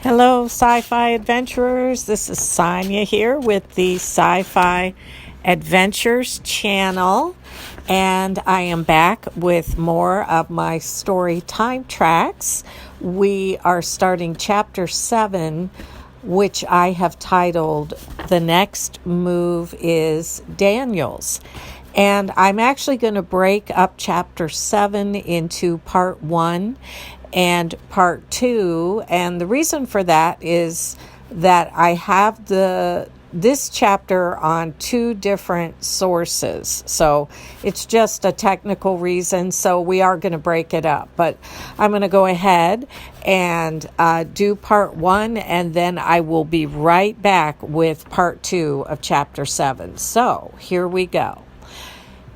Hello, Sci-fi Adventurers. This is Sonia here with the Sci-fi Adventures Channel, and I am back with more of my story time tracks. We are starting Chapter 7, which I have titled The Next Move is Daniel's. And I'm actually going to break up Chapter 7 into Part 1 and Part 2. And the reason for that is that I have this chapter on two different sources. So it's just a technical reason. So we are going to break it up. But I'm going to go ahead and do Part 1, and then I will be right back with Part 2 of Chapter 7. So here we go.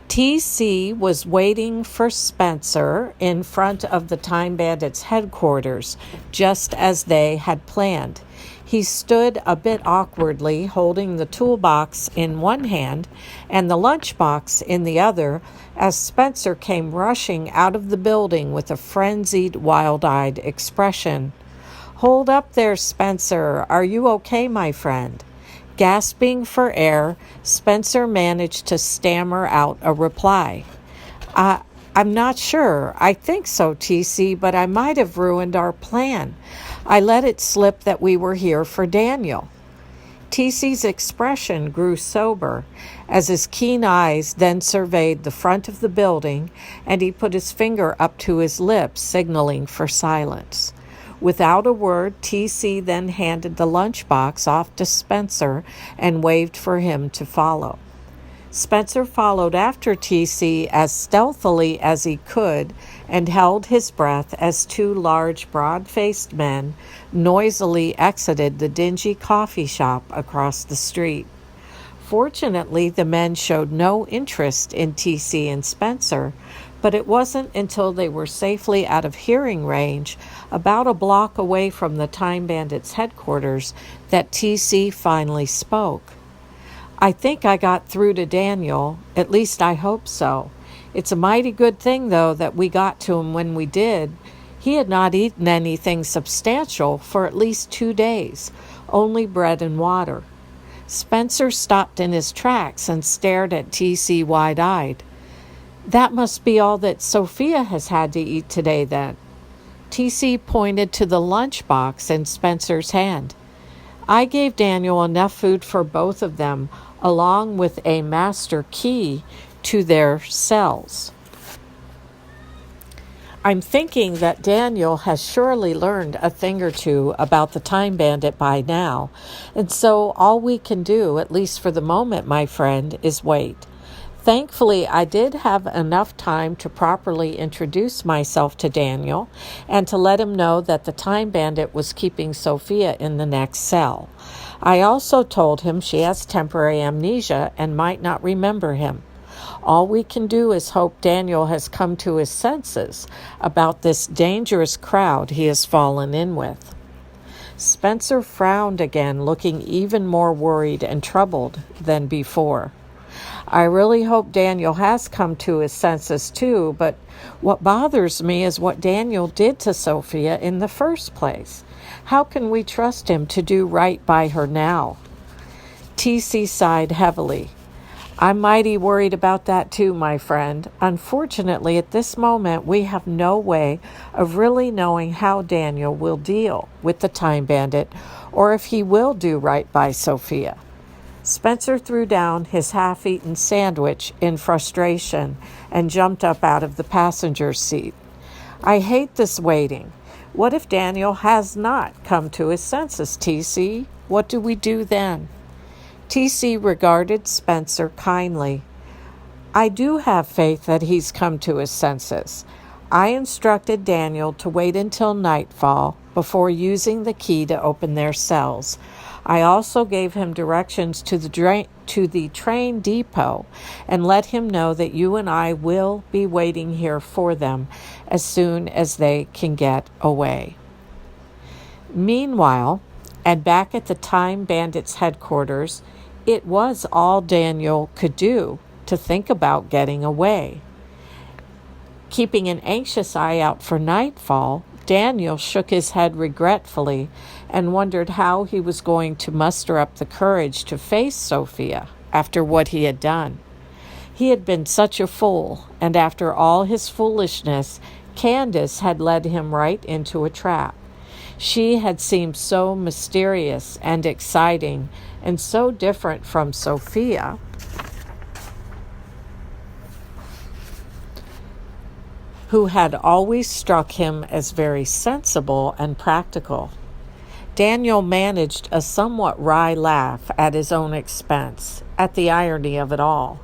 TC was waiting for Spencer in front of the Time Bandits headquarters, just as they had planned. He stood a bit awkwardly, holding the toolbox in one hand and the lunchbox in the other, as Spencer came rushing out of the building with a frenzied, wild-eyed expression. "Hold up there, Spencer. Are you okay, my friend?" Gasping for air, Spencer managed to stammer out a reply. I'm not sure. I think so, TC, but I might have ruined our plan. I let it slip that we were here for Daniel." TC's expression grew sober as his keen eyes then surveyed the front of the building, and he put his finger up to his lips, signaling for silence. Without a word, TC then handed the lunchbox off to Spencer and waved for him to follow. Spencer followed after TC as stealthily as he could and held his breath as two large, broad-faced men noisily exited the dingy coffee shop across the street. Fortunately, the men showed no interest in TC and Spencer, but it wasn't until they were safely out of hearing range, about a block away from the Time Bandits headquarters, that TC finally spoke. "I think I got through to Daniel. At least I hope so. It's a mighty good thing, though, that we got to him when we did. He had not eaten anything substantial for at least 2 days, only bread and water." Spencer stopped in his tracks and stared at TC wide-eyed. "That must be all that Sophia has had to eat today, then." TC pointed to the lunchbox in Spencer's hand. "I gave Daniel enough food for both of them, along with a master key to their cells. I'm thinking that Daniel has surely learned a thing or two about the Time Bandit by now, and so all we can do, at least for the moment, my friend, is wait. Thankfully, I did have enough time to properly introduce myself to Daniel and to let him know that the Time Bandit was keeping Sophia in the next cell. I also told him she has temporary amnesia and might not remember him. All we can do is hope Daniel has come to his senses about this dangerous crowd he has fallen in with." Spencer frowned again, looking even more worried and troubled than before. "I really hope Daniel has come to his senses too, but what bothers me is what Daniel did to Sophia in the first place. How can we trust him to do right by her now?" TC sighed heavily. "I'm mighty worried about that too, my friend. Unfortunately, at this moment, we have no way of really knowing how Daniel will deal with the Time Bandit, or if he will do right by Sophia." Spencer threw down his half-eaten sandwich in frustration and jumped up out of the passenger's seat. "I hate this waiting. What if Daniel has not come to his senses, TC? What do we do then?" TC regarded Spencer kindly. "I do have faith that he's come to his senses. I instructed Daniel to wait until nightfall before using the key to open their cells. I also gave him directions to the train depot and let him know that you and I will be waiting here for them as soon as they can get away." Meanwhile, and back at the Time Bandits headquarters, it was all Daniel could do to think about getting away. Keeping an anxious eye out for nightfall, Daniel shook his head regretfully and wondered how he was going to muster up the courage to face Sophia after what he had done. He had been such a fool, and after all his foolishness, Candace had led him right into a trap. She had seemed so mysterious and exciting and so different from Sophia, who had always struck him as very sensible and practical. Daniel managed a somewhat wry laugh at his own expense, at the irony of it all.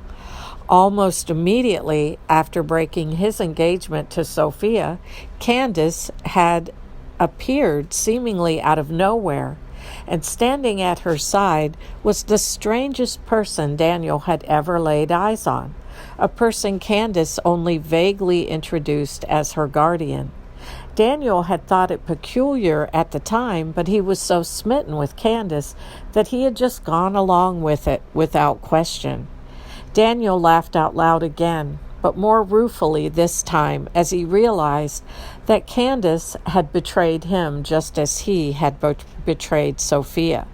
Almost immediately after breaking his engagement to Sophia, Candace had appeared seemingly out of nowhere, and standing at her side was the strangest person Daniel had ever laid eyes on, a person Candace only vaguely introduced as her guardian. Daniel had thought it peculiar at the time, but he was so smitten with Candace that he had just gone along with it without question. Daniel laughed out loud again, but more ruefully this time, as he realized that Candace had betrayed him just as he had betrayed Sophia.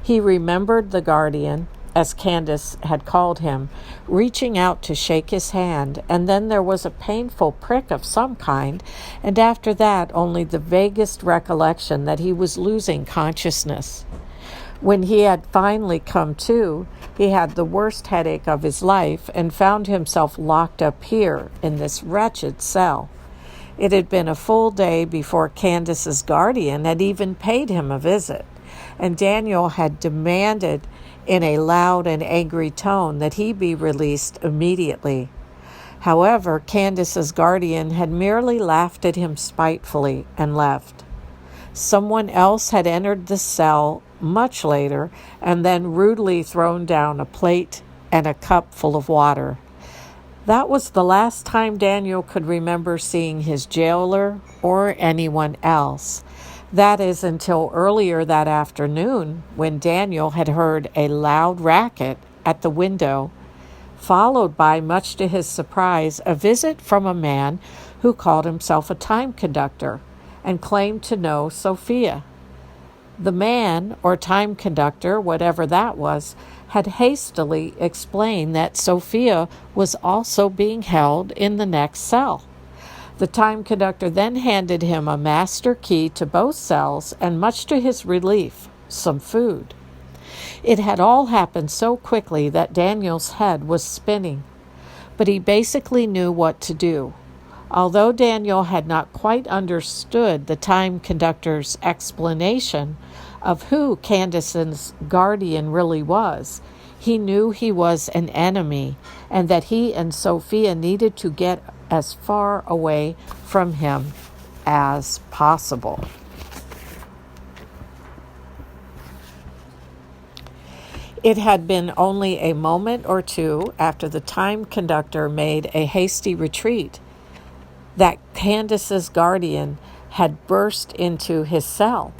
He remembered the guardian, as Candace had called him, reaching out to shake his hand, and then there was a painful prick of some kind, and after that only the vaguest recollection that he was losing consciousness. When he had finally come to, he had the worst headache of his life and found himself locked up here in this wretched cell. It had been a full day before Candace's guardian had even paid him a visit, and Daniel had demanded in a loud and angry tone that he be released immediately. However, Candace's guardian had merely laughed at him spitefully and left. Someone else had entered the cell much later and then rudely thrown down a plate and a cup full of water. That was the last time Daniel could remember seeing his jailer or anyone else. That is until earlier that afternoon, when Daniel had heard a loud racket at the window, followed by, much to his surprise, a visit from a man who called himself a time conductor and claimed to know Sophia. The man, or time conductor, whatever that was, had hastily explained that Sophia was also being held in the next cell. The time conductor then handed him a master key to both cells and, much to his relief, some food. It had all happened so quickly that Daniel's head was spinning, but he basically knew what to do. Although Daniel had not quite understood the time conductor's explanation of who Candace's guardian really was, he knew he was an enemy and that he and Sophia needed to get as far away from him as possible. It had been only a moment or two after the time conductor made a hasty retreat that Candace's guardian had burst into his cell.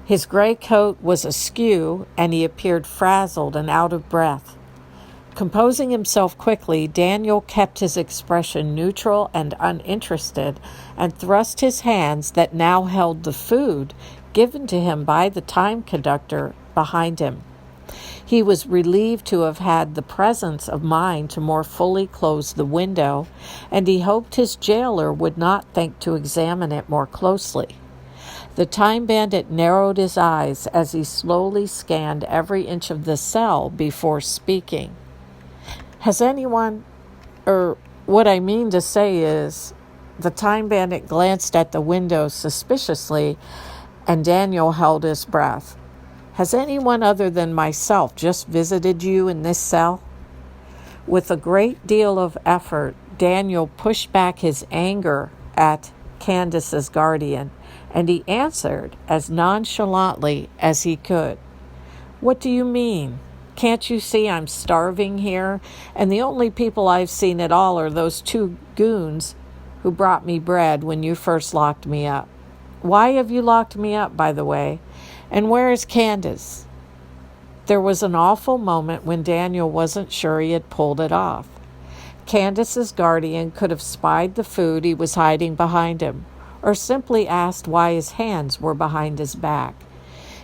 His gray coat was askew, and he appeared frazzled and out of breath. Composing himself quickly, Daniel kept his expression neutral and uninterested, and thrust his hands that now held the food given to him by the time conductor behind him. He was relieved to have had the presence of mind to more fully close the window, and he hoped his jailer would not think to examine it more closely. The time bandit narrowed his eyes as he slowly scanned every inch of the cell before speaking. What I mean to say is, the time bandit glanced at the window suspiciously, and Daniel held his breath. Has anyone other than myself just visited you in this cell? With a great deal of effort, Daniel pushed back his anger at Candace's guardian, and he answered as nonchalantly as he could. What do you mean? Can't you see I'm starving here? And the only people I've seen at all are those two goons who brought me bread when you first locked me up. Why have you locked me up, by the way? And where is Candace? There was an awful moment when Daniel wasn't sure he had pulled it off. Candace's guardian could have spied the food he was hiding behind him, or simply asked why his hands were behind his back.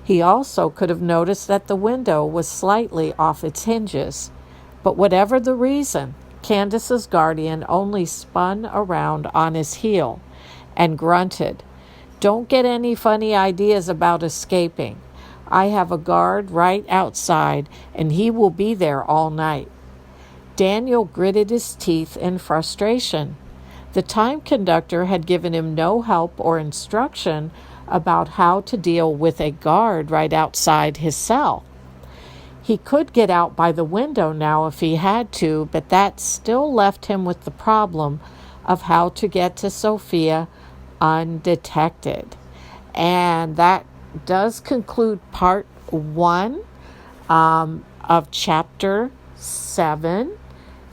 He also could have noticed that the window was slightly off its hinges. But whatever the reason, Candace's guardian only spun around on his heel and grunted, "Don't get any funny ideas about escaping. I have a guard right outside, and he will be there all night." Daniel gritted his teeth in frustration. The time conductor had given him no help or instruction about how to deal with a guard right outside his cell. He could get out by the window now if he had to, but that still left him with the problem of how to get to Sophia undetected. And that does conclude part 1 of chapter 7.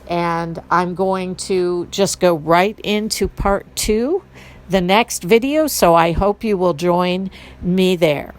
And I'm going to just go right into part 2, the next video, so I hope you will join me there.